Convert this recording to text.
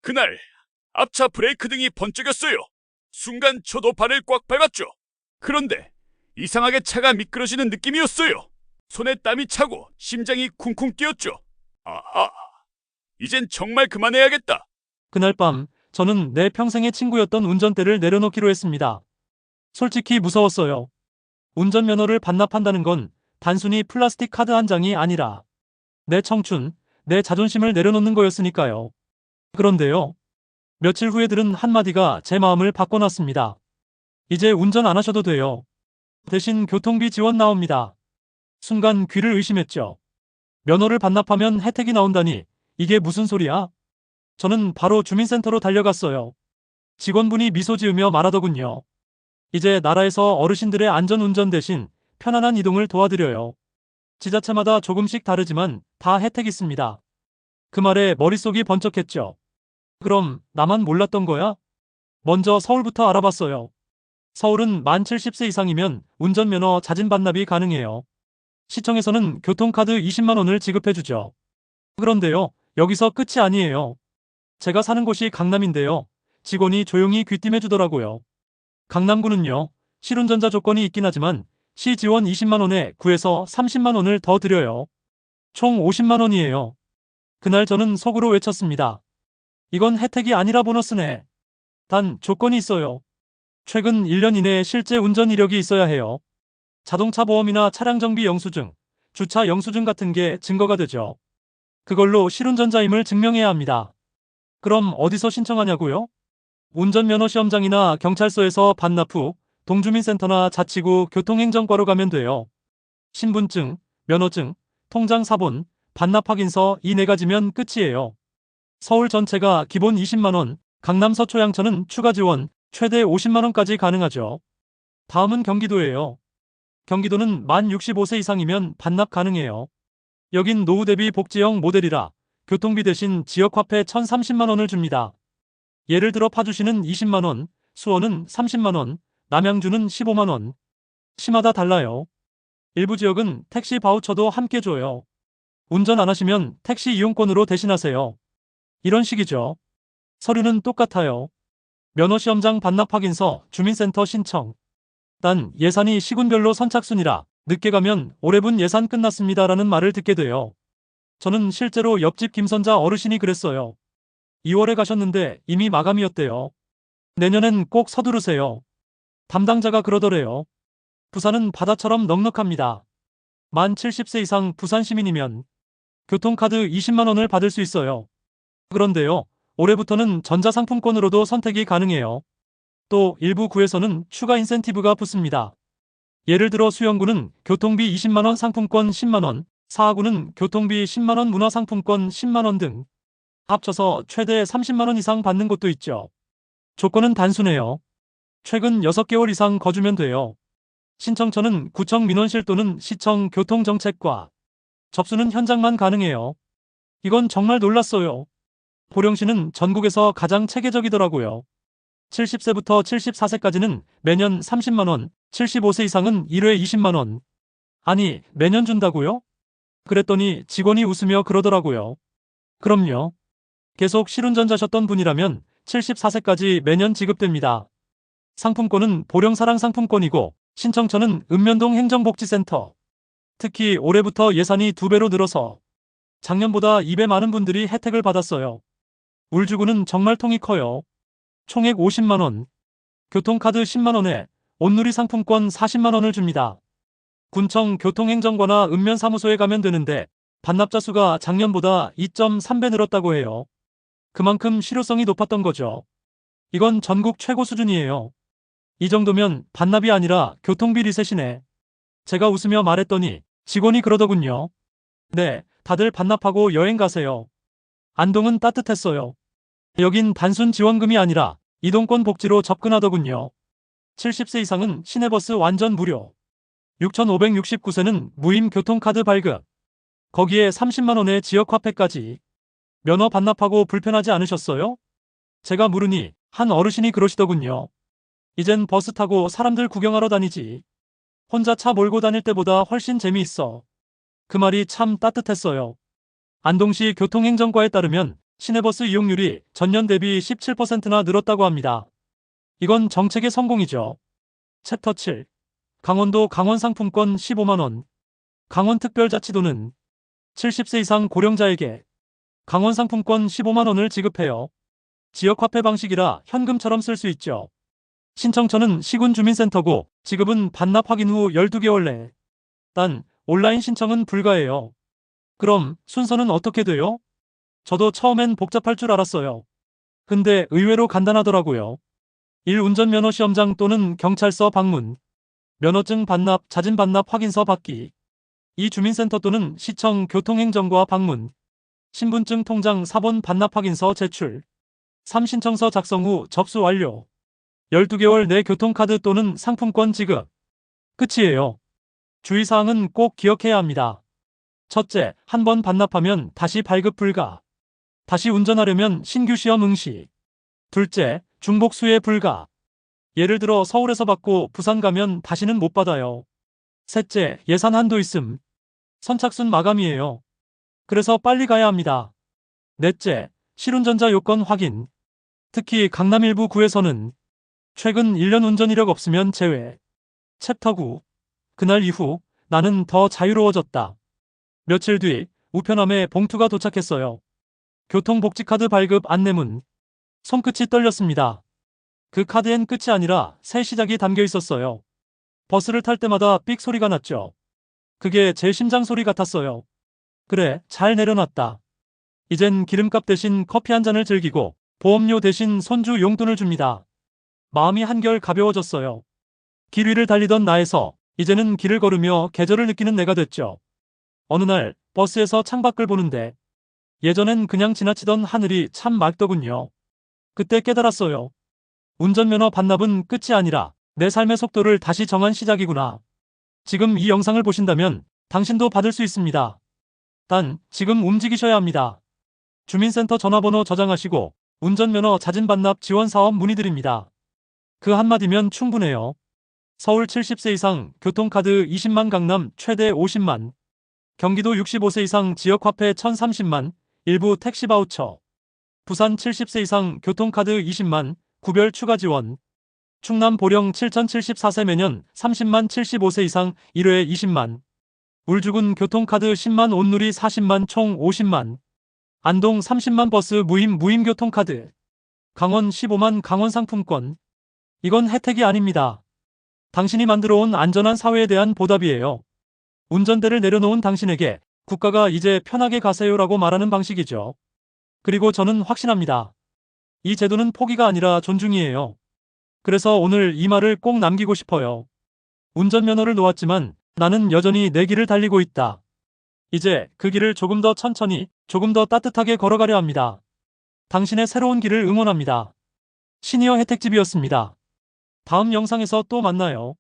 그날 앞차 브레이크 등이 번쩍였어요. 순간 저도 발을 꽉 밟았죠. 그런데 이상하게 차가 미끄러지는 느낌이었어요. 손에 땀이 차고 심장이 쿵쿵 뛰었죠. 이젠 정말 그만해야겠다. 그날 밤 저는 내 평생의 친구였던 운전대를 내려놓기로 했습니다. 솔직히 무서웠어요. 운전면허를 반납한다는 건 단순히 플라스틱 카드 한 장이 아니라 내 청춘, 내 자존심을 내려놓는 거였으니까요. 그런데요. 며칠 후에 들은 한마디가 제 마음을 바꿔놨습니다. 이제 운전 안 하셔도 돼요. 대신 교통비 지원 나옵니다. 순간 귀를 의심했죠. 면허를 반납하면 혜택이 나온다니 이게 무슨 소리야? 저는 바로 주민센터로 달려갔어요. 직원분이 미소 지으며 말하더군요. 이제 나라에서 어르신들의 안전운전 대신 편안한 이동을 도와드려요. 지자체마다 조금씩 다르지만 다 혜택 있습니다. 그 말에 머릿속이 번쩍했죠. 그럼 나만 몰랐던 거야? 먼저 서울부터 알아봤어요. 서울은 만 70세 이상이면 운전면허 자진 반납이 가능해요. 시청에서는 교통카드 20만 원을 지급해주죠. 그런데요, 여기서 끝이 아니에요. 제가 사는 곳이 강남인데요. 직원이 조용히 귀띔해주더라고요. 강남구는요, 실운전자 조건이 있긴 하지만 시 지원 20만 원에 구에서 30만 원을 더 드려요. 총 50만 원이에요. 그날 저는 속으로 외쳤습니다. 이건 혜택이 아니라 보너스네. 단 조건이 있어요. 최근 1년 이내에 실제 운전 이력이 있어야 해요. 자동차 보험이나 차량 정비 영수증, 주차 영수증 같은 게 증거가 되죠. 그걸로 실운전자임을 증명해야 합니다. 그럼 어디서 신청하냐고요? 운전면허 시험장이나 경찰서에서 반납 후 동주민센터나 자치구 교통행정과로 가면 돼요. 신분증, 면허증, 통장 사본, 반납 확인서 이 4가지면 끝이에요. 서울 전체가 기본 20만 원, 강남 서초양천은 추가 지원 최대 50만 원까지 가능하죠. 다음은 경기도예요. 경기도는 만 65세 이상이면 반납 가능해요. 여긴 노후 대비 복지형 모델이라 교통비 대신 지역화폐 1,030만 원을 줍니다. 예를 들어 파주시는 20만 원, 수원은 30만 원, 남양주는 15만 원. 시마다 달라요. 일부 지역은 택시 바우처도 함께 줘요. 운전 안 하시면 택시 이용권으로 대신하세요. 이런 식이죠. 서류는 똑같아요. 면허시험장 반납 확인서, 주민센터 신청. 단 예산이 시군별로 선착순이라 늦게 가면 올해 분 예산 끝났습니다라는 말을 듣게 돼요. 저는 실제로 옆집 김선자 어르신이 그랬어요. 2월에 가셨는데 이미 마감이었대요. 내년엔 꼭 서두르세요. 담당자가 그러더래요. 부산은 바다처럼 넉넉합니다. 만 70세 이상 부산 시민이면 교통카드 20만 원을 받을 수 있어요. 그런데요, 올해부터는 전자상품권으로도 선택이 가능해요. 또 일부 구에서는 추가 인센티브가 붙습니다. 예를 들어 수영구는 교통비 20만 원 상품권 10만 원, 사하구는 교통비 10만 원 문화상품권 10만 원 등 합쳐서 최대 30만 원 이상 받는 곳도 있죠. 조건은 단순해요. 최근 6개월 이상 거주면 돼요. 신청처는 구청 민원실 또는 시청 교통정책과, 접수는 현장만 가능해요. 이건 정말 놀랐어요. 보령시는 전국에서 가장 체계적이더라고요. 70세부터 74세까지는 매년 30만 원, 75세 이상은 1회 20만 원. 아니, 매년 준다고요? 그랬더니 직원이 웃으며 그러더라고요. 그럼요. 계속 실운전자셨던 분이라면 74세까지 매년 지급됩니다. 상품권은 보령사랑 상품권이고 신청처는 읍면동 행정복지센터. 특히 올해부터 예산이 2배로 늘어서 작년보다 2배 많은 분들이 혜택을 받았어요. 울주군은 정말 통이 커요. 총액 50만 원, 교통카드 10만 원에 온누리 상품권 40만 원을 줍니다. 군청 교통행정과나 읍면사무소에 가면 되는데 반납자 수가 작년보다 2.3배 늘었다고 해요. 그만큼 실효성이 높았던 거죠. 이건 전국 최고 수준이에요. 이 정도면 반납이 아니라 교통비 리셋이네. 제가 웃으며 말했더니 직원이 그러더군요. 네, 다들 반납하고 여행 가세요. 안동은 따뜻했어요. 여긴 단순 지원금이 아니라 이동권 복지로 접근하더군요. 70세 이상은 시내버스 완전 무료. 6,569세는 무임 교통카드 발급. 거기에 30만 원의 지역화폐까지. 면허 반납하고 불편하지 않으셨어요? 제가 물으니 한 어르신이 그러시더군요. 이젠 버스 타고 사람들 구경하러 다니지. 혼자 차 몰고 다닐 때보다 훨씬 재미있어. 그 말이 참 따뜻했어요. 안동시 교통행정과에 따르면 시내버스 이용률이 전년 대비 17%나 늘었다고 합니다. 이건 정책의 성공이죠. 챕터 7. 강원도 강원 상품권 15만원. 강원특별자치도는 70세 이상 고령자에게 강원 상품권 15만원을 지급해요. 지역화폐 방식이라 현금처럼 쓸 수 있죠. 신청처는 시군주민센터고 지급은 반납 확인 후 12개월 내에. 단 온라인 신청은 불가해요. 그럼 순서는 어떻게 돼요? 저도 처음엔 복잡할 줄 알았어요. 근데 의외로 간단하더라고요. 1. 운전면허 시험장 또는 경찰서 방문. 면허증 반납, 자진 반납 확인서 받기. 2. 주민센터 또는 시청 교통행정과 방문. 신분증 통장 사본 반납 확인서 제출. 3. 신청서 작성 후 접수 완료. 12개월 내 교통카드 또는 상품권 지급. 끝이에요. 주의사항은 꼭 기억해야 합니다. 첫째, 한 번 반납하면 다시 발급 불가. 다시 운전하려면 신규 시험 응시. 둘째, 중복 수혜 불가. 예를 들어 서울에서 받고 부산 가면 다시는 못 받아요. 셋째, 예산 한도 있음. 선착순 마감이에요. 그래서 빨리 가야 합니다. 넷째, 실운전자 요건 확인. 특히 강남 일부 구에서는 최근 1년 운전 이력 없으면 제외. 챕터 9. 그날 이후 나는 더 자유로워졌다. 며칠 뒤 우편함에 봉투가 도착했어요. 교통복지카드 발급 안내문. 손끝이 떨렸습니다. 그 카드엔 끝이 아니라 새 시작이 담겨 있었어요. 버스를 탈 때마다 삑 소리가 났죠. 그게 제 심장 소리 같았어요. 그래, 잘 내려놨다. 이젠 기름값 대신 커피 한 잔을 즐기고 보험료 대신 손주 용돈을 줍니다. 마음이 한결 가벼워졌어요. 길 위를 달리던 나에서 이제는 길을 걸으며 계절을 느끼는 내가 됐죠. 어느 날 버스에서 창밖을 보는데 예전엔 그냥 지나치던 하늘이 참 맑더군요. 그때 깨달았어요. 운전면허 반납은 끝이 아니라 내 삶의 속도를 다시 정한 시작이구나. 지금 이 영상을 보신다면 당신도 받을 수 있습니다. 단 지금 움직이셔야 합니다. 주민센터 전화번호 저장하시고 운전면허 자진 반납 지원 사업 문의드립니다. 그 한마디면 충분해요. 서울 70세 이상 교통카드 20만, 강남 최대 50만, 경기도 65세 이상 지역화폐 1030만, 일부 택시 바우처, 부산 70세 이상 교통카드 20만, 구별 추가 지원, 충남 보령 7074세 매년 30만, 75세 이상 1회 20만, 울주군 교통카드 10만, 온누리 40만, 총 50만, 안동 30만 버스 무임 교통카드, 강원 15만 강원 상품권. 이건 혜택이 아닙니다. 당신이 만들어온 안전한 사회에 대한 보답이에요. 운전대를 내려놓은 당신에게 국가가 이제 편하게 가세요라고 말하는 방식이죠. 그리고 저는 확신합니다. 이 제도는 포기가 아니라 존중이에요. 그래서 오늘 이 말을 꼭 남기고 싶어요. 운전면허를 놓았지만 나는 여전히 내 길을 달리고 있다. 이제 그 길을 조금 더 천천히, 조금 더 따뜻하게 걸어가려 합니다. 당신의 새로운 길을 응원합니다. 시니어 혜택집이었습니다. 다음 영상에서 또 만나요.